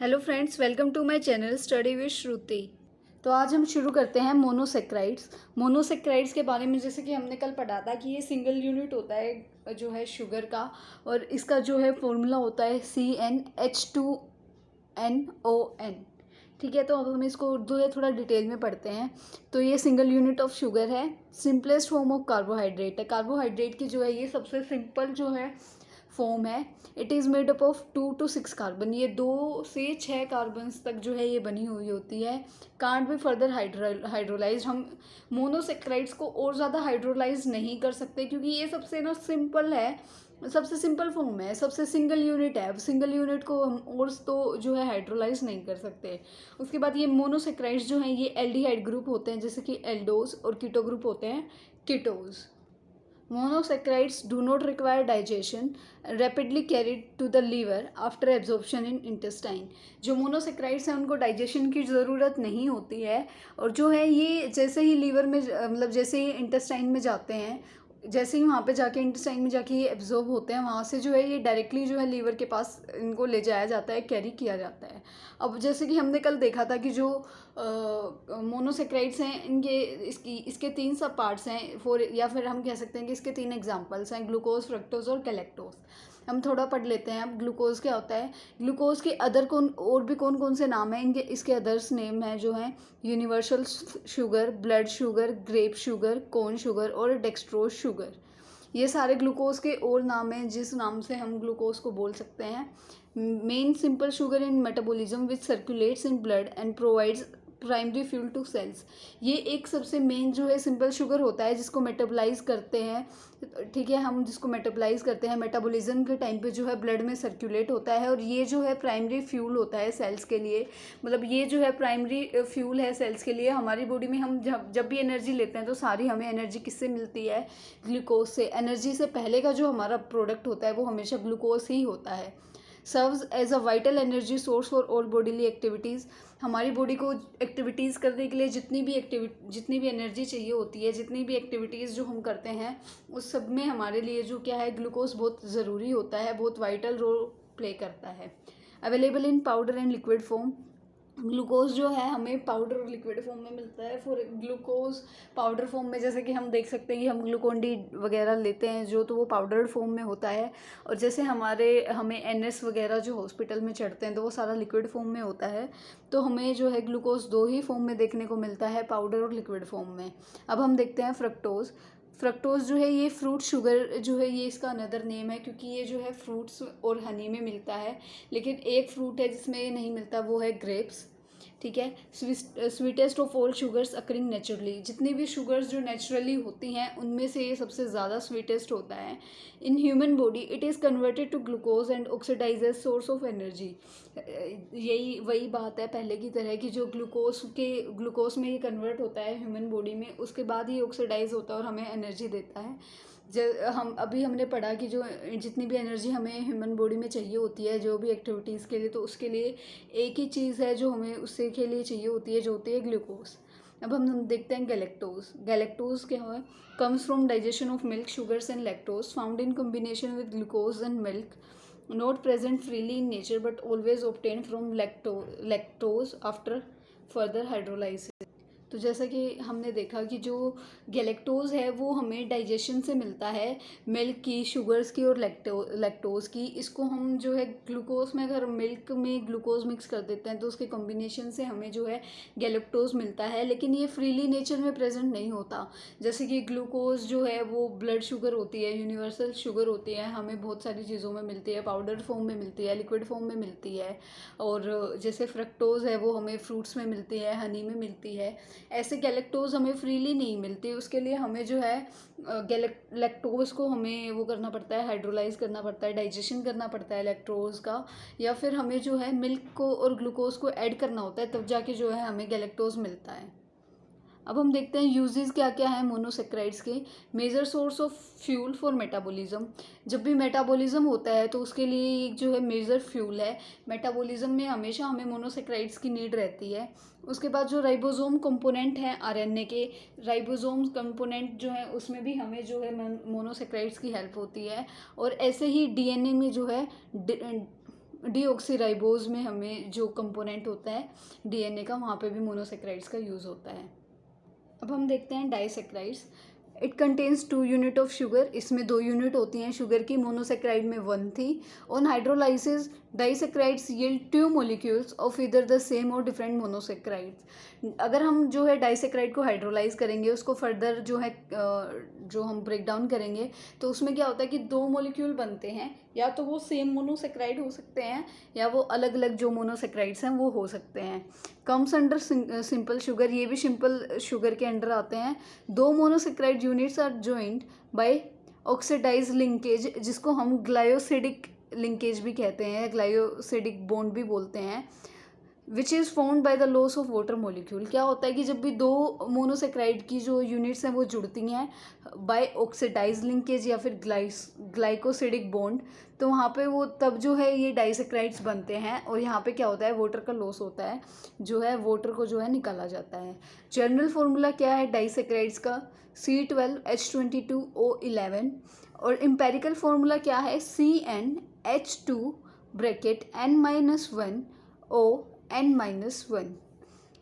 Hello friends, welcome to my channel study with Shruti. तो आज हम शुरू करते हैं मोनोसेक्राइड्स। मोनोसेक्राइड्स के बारे में जैसे कि हमने कल पढ़ा था कि ये सिंगल यूनिट होता है जो है शुगर का, और इसका जो है फॉर्मूला होता है CnH2NON। ठीक है, तो अब हम इसको उर्दू है थोड़ा डिटेल में पढ़ते हैं। तो ये सिंगल यूनिट ऑफ शुगर है, सिंपलेस्ट फॉर्म ऑफ कार्बोहाइड्रेट है। कार्बोहाइड्रेट की जो है ये सबसे सिंपल जो है फॉर्म है। It is made up of 2 to 6 carbon, ये 2 से 6 कार्बन्स तक जो है ये बनी हुई होती है। कांट बी फर्दर हाइड्रोलाइज, हम मोनोसेक्राइड्स को और ज़्यादा हाइड्रोलाइज नहीं कर सकते क्योंकि ये सबसे ना सिंपल है, सबसे सिंपल फॉर्म है, सबसे सिंगल यूनिट है। सिंगल यूनिट को हम और तो जो है हाइड्रोलाइज नहीं कर सकते। उसके बाद ये मोनोसेक्राइड्स जो हैं ये एल्डिहाइड ग्रुप होते हैं, जैसे कि एल्डोज, और कीटो ग्रुप होते हैं कीटोज। Monosaccharides do not require digestion, rapidly carried to the liver after absorption in intestine। जो मोनोसेक्राइड्स हैं उनको डाइजेशन की ज़रूरत नहीं होती है, और जो है ये जैसे ही लीवर में मतलब जैसे ही इंटेस्टाइन में जाते हैं, जैसे ही वहाँ पे जाके इंटेस्टाइन में जाके ये एब्जॉर्ब होते हैं, वहाँ से जो है ये डायरेक्टली जो है लीवर के पास इनको ले जाया जाता है, कैरी किया जाता है। अब जैसे कि हमने कल देखा था कि जो मोनोसेक्राइड्स हैं इनके इसके 3 सब पार्ट्स हैं, फोर, या फिर हम कह सकते हैं कि इसके 3 एग्जाम्पल्स हैं, ग्लूकोज, फ्रक्टोज और कैलेक्टोज। हम थोड़ा पढ़ लेते हैं। अब ग्लूकोज क्या होता है। ग्लूकोज के अदर कौन और भी कौन कौन से नाम हैं इनके, इसके अदर्स नेम हैं जो हैं universal sugar, blood sugar, grape sugar, corn sugar और डेक्सट्रोज शुगर। ये सारे ग्लूकोज के और नाम हैं जिस नाम से हम ग्लूकोज को बोल सकते हैं। Main simple sugar in metabolism which circulates in blood and provides primary fuel to cells. ये एक सबसे मेन जो है सिंपल शुगर होता है जिसको मेटाबोलाइज करते हैं। ठीक है, हम जिसको मेटाबोलाइज करते हैं मेटाबॉलिज्म के टाइम पे जो है ब्लड में सर्कुलेट होता है, और ये जो है प्राइमरी फ्यूल होता है सेल्स के लिए। मतलब ये जो है प्राइमरी फ्यूल है सेल्स के लिए। हमारी बॉडी में हम जब भी एनर्जी लेते हैं तो सारी हमें एनर्जी किससे मिलती है, ग्लूकोज से। एनर्जी से पहले का जो हमारा प्रोडक्ट होता है वो हमेशा ग्लूकोज ही होता है। Serves as a vital energy source for all bodily activities. हमारी बॉडी को एक्टिविटीज़ करने के लिए जितनी भी एनर्जी चाहिए होती है, जितनी भी एक्टिविटीज़ जो हम करते हैं उस सब में हमारे लिए जो क्या है ग्लूकोज बहुत ज़रूरी होता है, बहुत वाइटल रोल प्ले करता है। Available in powder and liquid form. Glucose जो है हमें पाउडर और लिक्विड फॉर्म में मिलता है। फॉर ग्लूकोज पाउडर फॉर्म में जैसे कि हम देख सकते हैं कि हम ग्लूकोन डी वगैरह लेते हैं जो, तो वो पाउडर्ड फॉर्म में होता है। और जैसे हमें एनएस वगैरह जो हॉस्पिटल में चढ़ते हैं तो वो सारा लिक्विड फॉर्म में होता है। तो हमें जो है ग्लूकोज 2 ही फॉर्म में देखने को मिलता है, पाउडर और लिक्विड फॉर्म में। अब हम देखते हैं फ्रक्टोज। फ्रक्टोज जो है ये फ्रूट शुगर जो है, ये इसका अनदर नेम है क्योंकि ये जो है फ्रूट्स और हनी में मिलता है। लेकिन एक फ्रूट है जिसमें ये नहीं मिलता, वो है ग्रेप्स। ठीक है, sweetest of all sugars occurring naturally. जितनी भी शुगर्स जो नेचुरली होती हैं उनमें से ये सबसे ज़्यादा स्वीटेस्ट होता है। In human body it is converted to glucose and oxidises source of energy. यही वही बात है पहले की तरह कि जो ग्लूकोज में ये कन्वर्ट होता है ह्यूमन बॉडी में, उसके बाद ये ऑक्सीडाइज होता है और हमें एनर्जी देता है। हमने पढ़ा कि जो जितनी भी एनर्जी हमें ह्यूमन बॉडी में चाहिए होती है जो भी एक्टिविटीज़ के लिए, तो उसके लिए एक ही चीज़ है जो हमें उससे के लिए चाहिए होती है, जो होती है ग्लूकोज। अब हम देखते हैं गैलेक्टोज। गैलेक्टोज क्या है, comes from digestion of milk sugars and lactose found in combination with glucose and milk, not present freely in nature but always obtain from lactose after further hydrolysis. तो जैसा कि हमने देखा कि जो गैलेक्टोज है वो हमें डाइजेशन से मिलता है, मिल्क की, शुगर्स की और लैक्टोज की। इसको हम जो है ग्लूकोज में, अगर मिल्क में ग्लूकोज मिक्स कर देते हैं तो उसके कॉम्बिनेशन से हमें जो है गैलेक्टोज मिलता है। लेकिन ये फ्रीली नेचर में प्रेजेंट नहीं होता। जैसे कि ग्लूकोज जो है वो ब्लड शुगर होती है, यूनिवर्सल शुगर होती है, हमें बहुत सारी चीज़ों में मिलती है, पाउडर फॉर्म में मिलती है, लिक्विड फॉर्म में मिलती है। और जैसे फ्रक्टोज है वो हमें फ्रूट्स में मिलती है, हनी में मिलती है। ऐसे गैलेक्टोज हमें फ्रीली नहीं मिलती, उसके लिए हमें जो है लैक्टोज को हमें वो करना पड़ता है, हाइड्रोलाइज करना पड़ता है, डाइजेशन करना पड़ता है लैक्टोज का, या फिर हमें जो है मिल्क को और ग्लूकोज को ऐड करना होता है, तब जाके जो है हमें गैलेक्टोज मिलता है। अब हम देखते हैं यूजेस क्या क्या है मोनोसेक्राइड्स के। Major source of fuel for metabolism. जब भी मेटाबॉलिज्म होता है तो उसके लिए एक जो है मेजर फ्यूल है। मेटाबॉलिज्म में हमेशा हमें मोनोसेक्राइड्स की नीड रहती है। उसके बाद जो राइबोसोम कंपोनेंट हैं आरएनए के, राइबोसोम कंपोनेंट जो है उसमें भी हमें जो है मोनोसेक्राइड्स की हेल्प होती है। और ऐसे ही डीएनए में जो है डीऑक्सीराइबोज में हमें जो कंपोनेंट होता है डीएनए का, वहाँ पे भी मोनोसेक्राइड्स का यूज़ होता है। अब हम देखते हैं disaccharides. It contains 2 unit of sugar, इसमें 2 यूनिट होती हैं शुगर की, मोनोसेक्राइड में 1 थी। On hydrolysis disaccharides yield 2 molecules of इधर द सेम और डिफरेंट मोनोसेक्राइड्स। अगर हम जो है डाइसेक्राइड को हाइड्रोलाइज करेंगे, उसको फर्दर जो है जो हम ब्रेक डाउन करेंगे, तो उसमें क्या होता है कि 2 मॉलिक्यूल बनते हैं, या तो वो सेम मोनोसेक्राइड हो सकते हैं या वो अलग अलग जो मोनोसेक्राइड्स हैं वो हो सकते हैं। कम्स अंडर सिंपल शुगर, ये भी सिंपल शुगर के अंडर आते हैं। 2 monosaccharide units are joined by oxidise linkage, जिसको हम ग्लायोसिडिक लिंकेज भी कहते हैं, ग्लायोसिडिक बॉन्ड भी बोलते हैं, which is found by the loss of water molecule. क्या होता है कि जब भी 2 मोनोसेक्राइड की जो यूनिट्स हैं वो जुड़ती हैं बाय ऑक्सीडाइज लिंकेज या फिर ग्लाइकोसिडिक बॉन्ड, तो वहाँ पे वो तब जो है ये डाइसेक्राइड्स बनते हैं, और यहाँ पे क्या होता है, वाटर का लॉस होता है, जो है वाटर को जो है निकाला जाता है। जनरल फार्मूला क्या है डाइसेक्राइड्स का, C12H22O11, और एम्पेरिकल फार्मूला क्या है, CnH2 ब्रैकेट N-1O(N-1).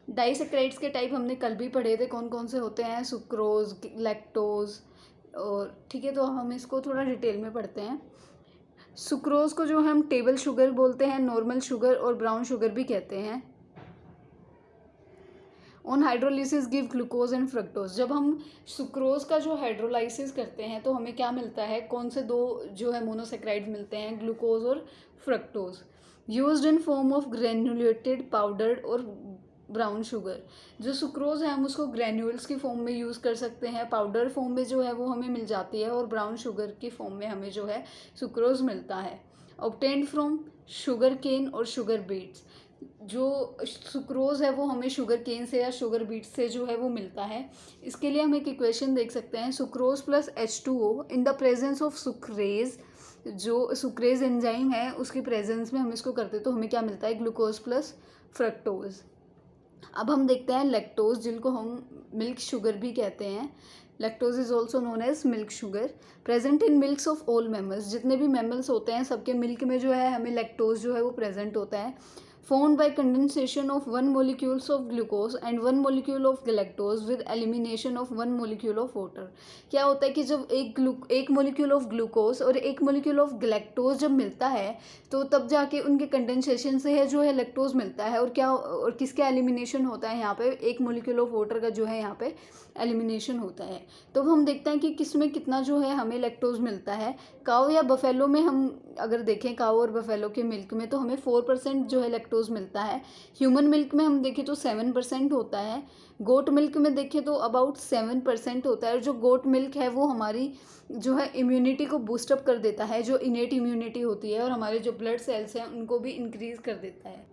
डाइसेक्राइड्स के टाइप हमने कल भी पढ़े थे, कौन कौन से होते हैं, सुक्रोज, लैक्टोज, और ठीक है, तो हम इसको थोड़ा डिटेल में पढ़ते हैं। सुक्रोज को जो हम टेबल शुगर बोलते हैं, नॉर्मल शुगर और ब्राउन शुगर भी कहते हैं। On hydrolysis give glucose and fructose. जब हम सुक्रोज का जो हाइड्रोलाइसिस करते हैं तो हमें क्या मिलता है, कौन से 2 जो है मोनोसेक्राइड मिलते हैं, ग्लूकोज और fructose. Used in form of granulated powder और ब्राउन शुगर। जो सुक्रोज है हम उसको ग्रेन्यूल्स की फॉर्म में यूज़ कर सकते हैं, पाउडर फॉर्म में जो है वो हमें मिल जाती है, और ब्राउन शुगर की फॉर्म में हमें जो है सुक्रोज मिलता है। ऑब्टेन्ड फ्रॉम शुगर केन और शुगर बीट्स। जो सुक्रोज है वो हमें शुगर केन से या शुगर बीट से जो है वो मिलता है। इसके लिए हम एक इक्वेशन देख सकते हैं, sucrose plus H2O in the presence of sucrase. जो सुक्रेज एंजाइम है उसकी प्रेजेंस में हम इसको करते तो हमें क्या मिलता है, ग्लूकोज प्लस फ्रक्टोज। अब हम देखते हैं लैक्टोज, जिनको हम मिल्क शुगर भी कहते हैं। Lactose is also known as milk sugar, present in milks of all mammals. जितने भी मैमल्स होते हैं सबके मिल्क में जो है हमें लैक्टोज जो है वो प्रेजेंट होता है। formed by condensation of 1 molecules of glucose and 1 molecule of galactose with elimination of 1 molecule of water। क्या होता है कि जब एक मोलिक्यूल ऑफ ग्लूकोज और एक मोलिक्यूल ऑफ गैलेक्टोज जब मिलता है तो तब जाके उनके कंडेंसेशन से है जो है लैक्टोज मिलता है, और किसका एलिमिनेशन होता है, यहाँ पे एक मोलिक्यूल ऑफ वाटर का जो है यहाँ पे एलिमिनेशन होता है। तो हम देखते हैं कि किसमें कितना जो है हमें लैक्टोज मिलता है। काऊ या बफेलो में हम अगर देखें, काऊ और बफेलो के मिल्क में तो हमें 4% जो है लैक्टोज मिलता है। ह्यूमन मिल्क में हम देखें तो 7% होता है। गोट मिल्क में देखें तो अबाउट 7% होता है। और जो गोट मिल्क है वो हमारी जो है इम्यूनिटी को बूस्टअप कर देता है, जो इनेट इम्यूनिटी होती है, और हमारे जो ब्लड सेल्स हैं उनको भी इंक्रीज कर देता है।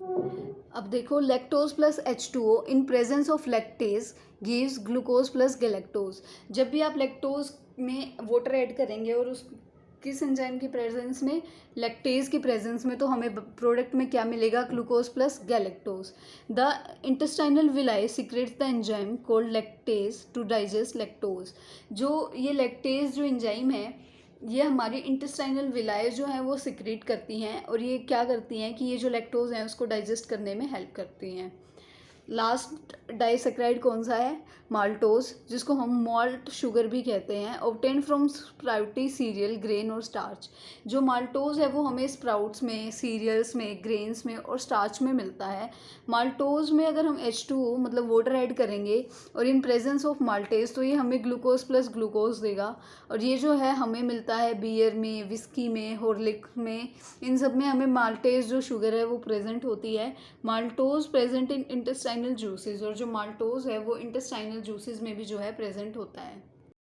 अब देखो, lactose plus H2O in presence of lactase gives glucose plus galactose. जब भी आप लैक्टोज में वाटर ऐड करेंगे और उस किस एंजाइम की प्रेजेंस में, लैक्टेज की प्रेजेंस में, तो हमें प्रोडक्ट में क्या मिलेगा, glucose plus galactose. The intestinal villi secretes the enzyme called lactase to digest lactose. जो ये लैक्टेज जो एंजाइम है ये हमारी इंटेस्टाइनल विलाई जो है वो सिक्रेट करती हैं, और ये क्या करती हैं कि ये जो लैक्टोज हैं उसको डाइजेस्ट करने में हेल्प करती हैं। लास्ट डाइसेक्राइड कौन सा है, माल्टोज, जिसको हम मॉल्ट शुगर भी कहते हैं। ऑब्टेन फ्रॉम स्प्राउटी सीरियल ग्रेन और स्टार्च। जो माल्टोज है वो हमें स्प्राउट्स में, सीरियल्स में, ग्रेन्स में और स्टार्च में मिलता है। माल्टोज में अगर हम H2O मतलब वाटर ऐड करेंगे और इन प्रेजेंस ऑफ माल्टेज तो ये हमें ग्लूकोज प्लस ग्लूकोज देगा, और ये जो है हमें मिलता है बियर में, विस्की में, हॉर्लिक्स में, इन सब में हमें माल्टेज जो शुगर है वो प्रेजेंट होती है। Maltose present in intestinal juices, और जो माल्टोज है वो इंटेस्टाइनल जूसेस में भी जो है प्रेजेंट होता है।